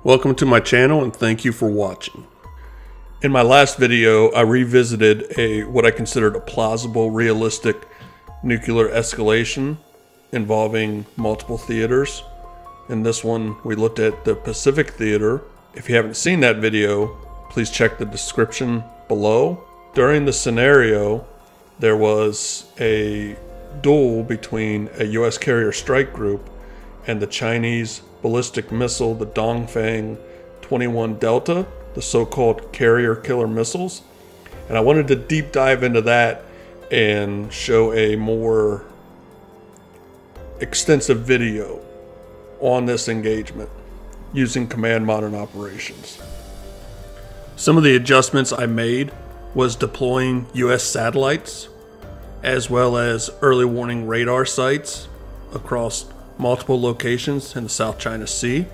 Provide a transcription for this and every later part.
Welcome to my channel and thank you for watching. In my last video, I revisited what I considered a plausible, realistic nuclear escalation involving multiple theaters. In this one, we looked at the Pacific Theater. If you haven't seen that video, please check the description below. During the scenario, there was a duel between a U.S. carrier strike group and the Chinese ballistic missile, the Dongfeng 21 Delta, the so-called carrier killer missiles. And I wanted to deep dive into that and show a more extensive video on this engagement using command modern operations. Some of the adjustments I made was deploying US satellites as well as early warning radar sites across multiple locations in the South China Sea.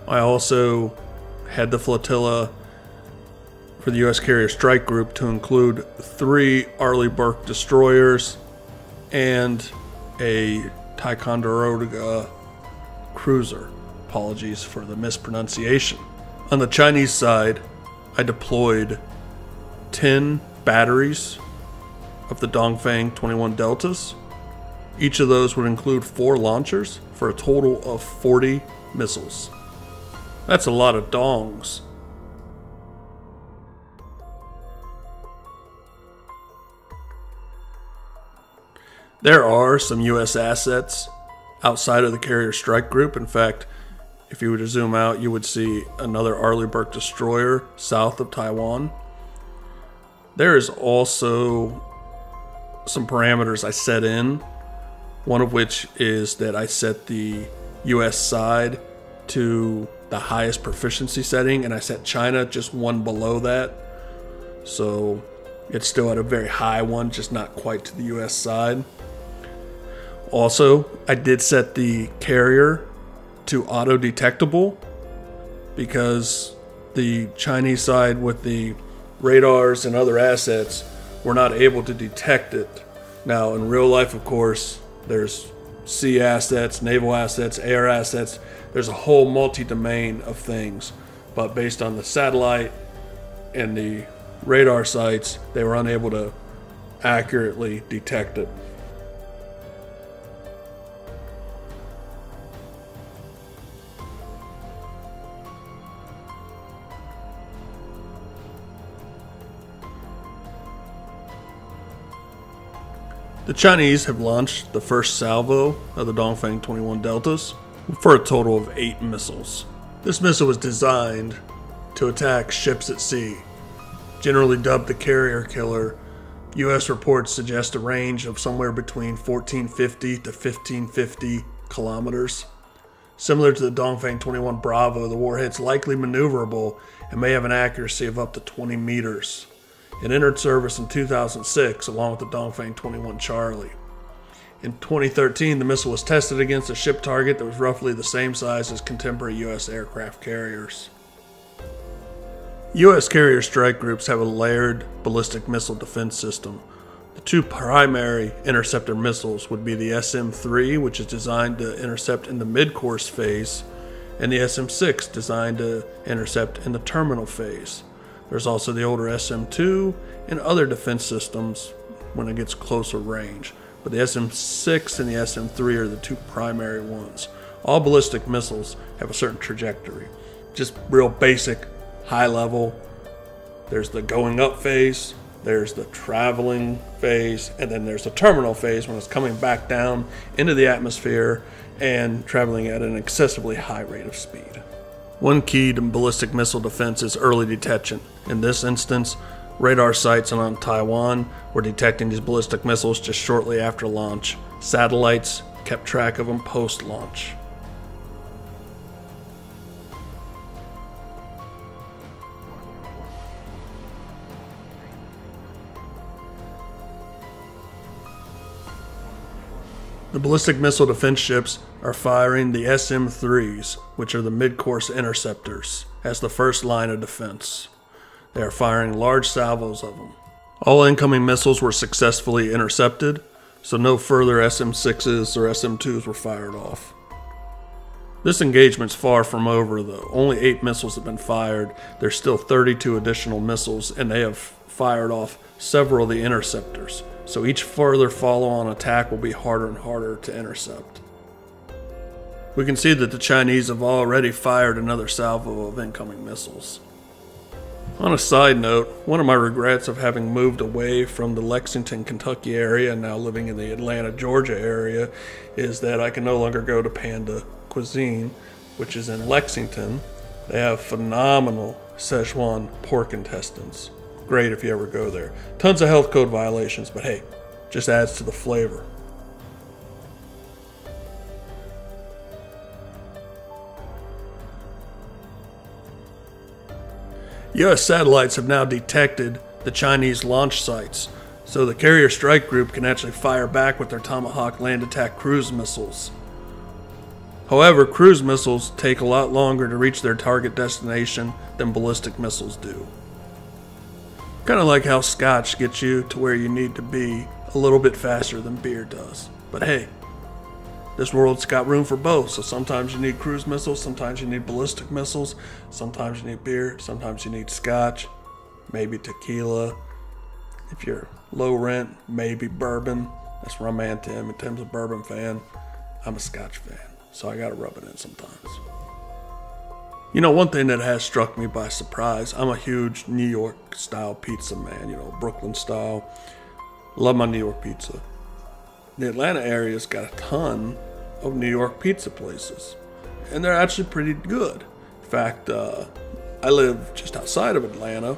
I also had the flotilla for the US carrier strike group to include 3 Arleigh Burke Destroyers and a Ticonderoga cruiser. Apologies for the mispronunciation. On the Chinese side, I deployed 10 batteries of the Dongfeng 21 Deltas. Each of those would include 4 launchers for a total of 40 missiles. That's a lot of dongs. There are some US assets outside of the carrier strike group. In fact, if you were to zoom out, you would see another Arleigh Burke Destroyer south of Taiwan. There is also some parameters I set in. One of which is that I set the US side to the highest proficiency setting, and I set China just one below that. So it's still at a very high one, just not quite to the US side. Also, I did set the carrier to auto-detectable because the Chinese side with the radars and other assets were not able to detect it. Now, in real life, of course, there's sea assets, naval assets, air assets. There's a whole multi-domain of things. But based on the satellite and the radar sites, they were unable to accurately detect it. The Chinese have launched the first salvo of the Dongfeng 21 Deltas for a total of 8 missiles. This missile was designed to attack ships at sea. Generally dubbed the carrier killer, US reports suggest a range of somewhere between 1450 to 1550 kilometers. Similar to the Dongfeng 21 Bravo, the warhead's likely maneuverable and may have an accuracy of up to 20 meters. It entered service in 2006 along with the Dongfeng 21 Charlie. In 2013, the missile was tested against a ship target that was roughly the same size as contemporary US aircraft carriers. US carrier strike groups have a layered ballistic missile defense system. The 2 primary interceptor missiles would be the SM-3, which is designed to intercept in the mid-course phase, and the SM-6, designed to intercept in the terminal phase. There's also the older SM-2 and other defense systems when it gets closer range. But the SM-6 and the SM-3 are the 2 primary ones. All ballistic missiles have a certain trajectory. Just real basic, high level. There's the going up phase, there's the traveling phase, and then there's the terminal phase when it's coming back down into the atmosphere and traveling at an excessively high rate of speed. One key to ballistic missile defense is early detection. In this instance, radar sites on Taiwan were detecting these ballistic missiles just shortly after launch. Satellites kept track of them post-launch. The ballistic missile defense ships are firing the SM-3s, which are the mid-course interceptors, as the first line of defense. They are firing large salvos of them. All incoming missiles were successfully intercepted, so no further SM-6s or SM-2s were fired off. This engagement's far from over though. Only 8 missiles have been fired. There's still 32 additional missiles, and they have fired off several of the interceptors. So each further follow-on attack will be harder and harder to intercept. We can see that the Chinese have already fired another salvo of incoming missiles. On a side note, one of my regrets of having moved away from the Lexington, Kentucky area and now living in the Atlanta, Georgia area is that I can no longer go to Panda Cuisine, which is in Lexington. They have phenomenal Szechuan pork intestines. Great if you ever go there. Tons of health code violations, but hey, just adds to the flavor. U.S. satellites have now detected the Chinese launch sites, so the Carrier Strike Group can actually fire back with their Tomahawk land attack cruise missiles. However, cruise missiles take a lot longer to reach their target destination than ballistic missiles do. Kind of like how scotch gets you to where you need to be a little bit faster than beer does. But hey, this world's got room for both, so sometimes you need cruise missiles, sometimes you need ballistic missiles, sometimes you need beer, sometimes you need scotch, maybe tequila. If you're low rent, maybe bourbon. That's where I'm at, Tim. And Tim's a bourbon fan. I'm a scotch fan, so I gotta rub it in sometimes. You know, one thing that has struck me by surprise, I'm a huge New York style pizza man, you know, Brooklyn style. Love my New York pizza. The Atlanta area's got a ton of New York pizza places, and they're actually pretty good. In fact, I live just outside of Atlanta,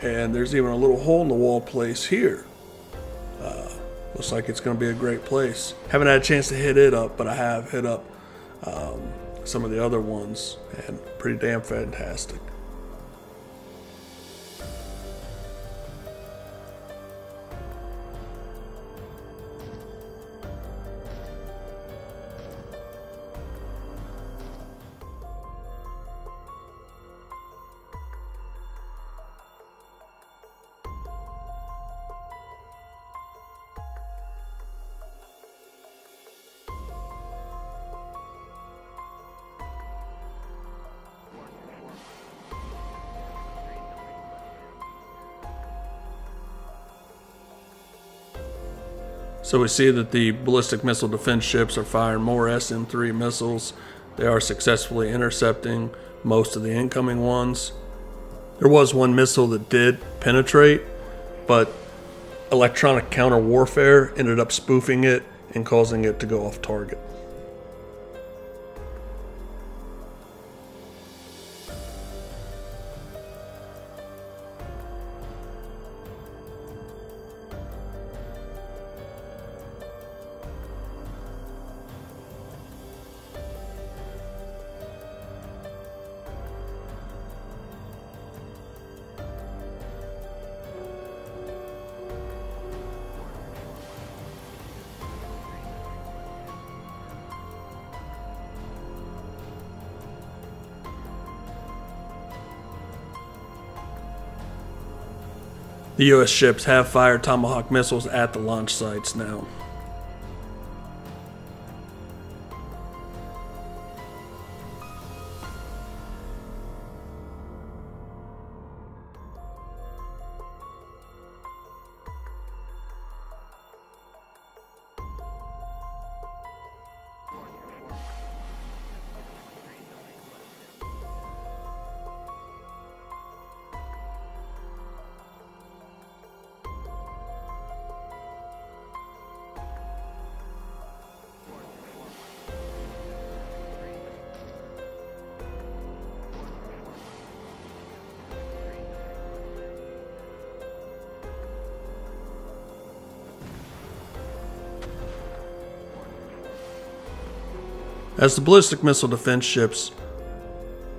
and there's even a little hole-in-the-wall place here. Looks like it's going to be a great place. Haven't had a chance to hit it up, but I have hit up some of the other ones, and pretty damn fantastic. So we see that the ballistic missile defense ships are firing more SM-3 missiles. They are successfully intercepting most of the incoming ones. There was one missile that did penetrate, but electronic counter warfare ended up spoofing it and causing it to go off target. The U.S. ships have fired Tomahawk missiles at the launch sites now. As the ballistic missile defense ships'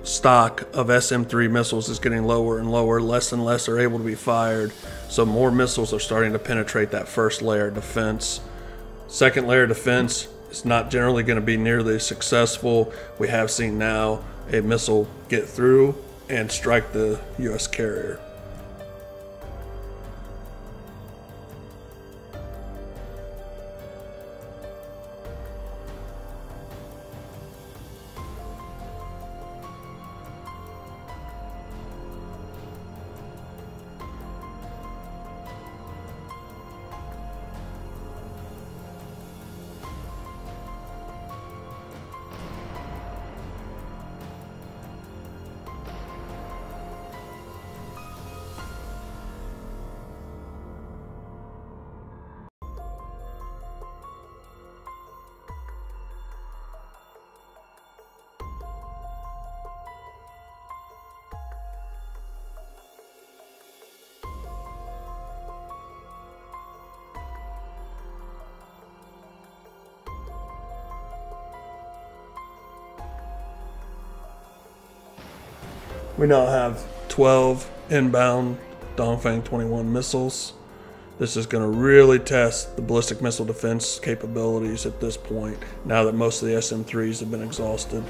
stock of SM-3 missiles is getting lower and lower, less and less are able to be fired, so more missiles are starting to penetrate that first layer of defense. Second layer of defense is not generally going to be nearly as successful. We have seen now a missile get through and strike the U.S. carrier. We now have 12 inbound Dongfeng 21 missiles. This is going to really test the ballistic missile defense capabilities at this point, now that most of the SM-3s have been exhausted.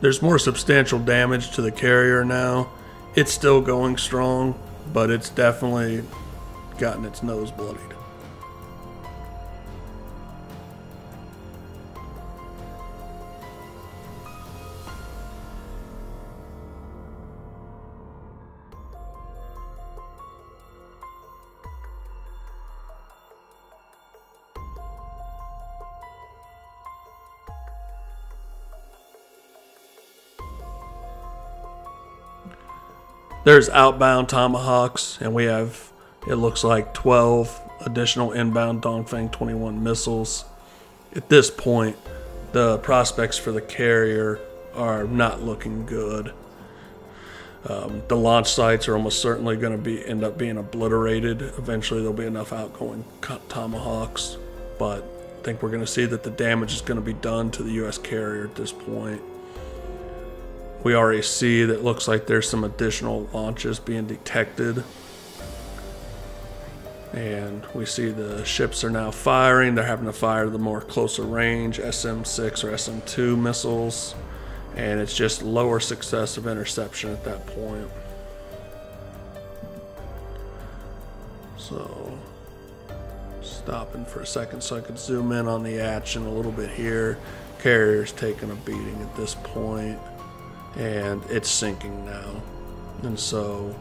There's more substantial damage to the carrier now. It's still going strong, but it's definitely gotten its nose bloodied. There's outbound Tomahawks, and we have, it looks like, 12 additional inbound Dongfeng 21 missiles. At this point, the prospects for the carrier are not looking good. The launch sites are almost certainly going to end up being obliterated. Eventually there'll be enough outgoing Tomahawks, but I think we're going to see that the damage is going to be done to the U.S. carrier at this point. We already see that it looks like there's some additional launches being detected. And we see the ships are now firing. They're having to fire the more closer range SM-6 or SM-2 missiles. And it's just lower success of interception at that point. So, stopping for a second so I could zoom in on the action a little bit here. Carrier's taking a beating at this point. And it's sinking now. And so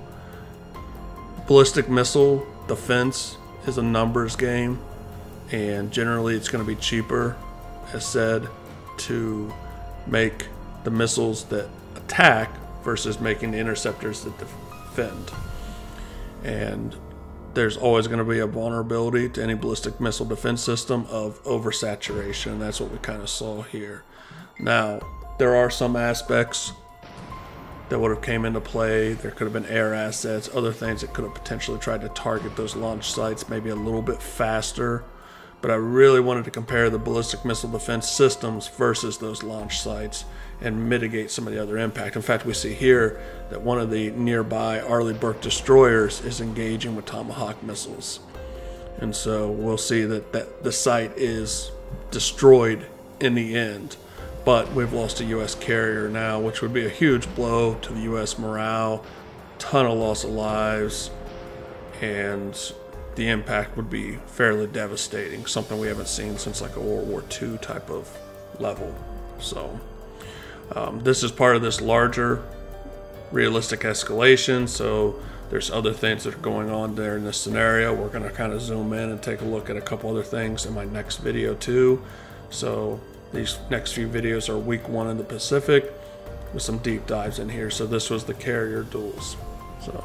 ballistic missile defense is a numbers game, and generally it's going to be cheaper, as said, to make the missiles that attack versus making the interceptors that defend. And there's always going to be a vulnerability to any ballistic missile defense system of oversaturation. That's what we kind of saw here. Now, there are some aspects that would have came into play. There could have been air assets, other things that could have potentially tried to target those launch sites maybe a little bit faster. But I really wanted to compare the ballistic missile defense systems versus those launch sites and mitigate some of the other impact. In fact, we see here that one of the nearby Arleigh Burke Destroyers is engaging with Tomahawk missiles. And so we'll see that the site is destroyed in the end. But we've lost a U.S. carrier now, which would be a huge blow to the U.S. morale, ton of loss of lives, and the impact would be fairly devastating, something we haven't seen since like a World War II type of level. So this is part of this larger realistic escalation, so there's other things that are going on there in this scenario. We're going to kind of zoom in and take a look at a couple other things in my next video too. So these next few videos are week 1 in the Pacific with some deep dives in here. So this was the carrier duels. So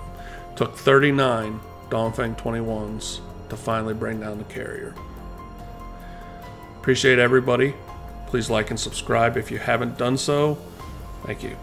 took 39 Dongfeng 21s to finally bring down the carrier. Appreciate everybody. Please like and subscribe if you haven't done so. Thank you.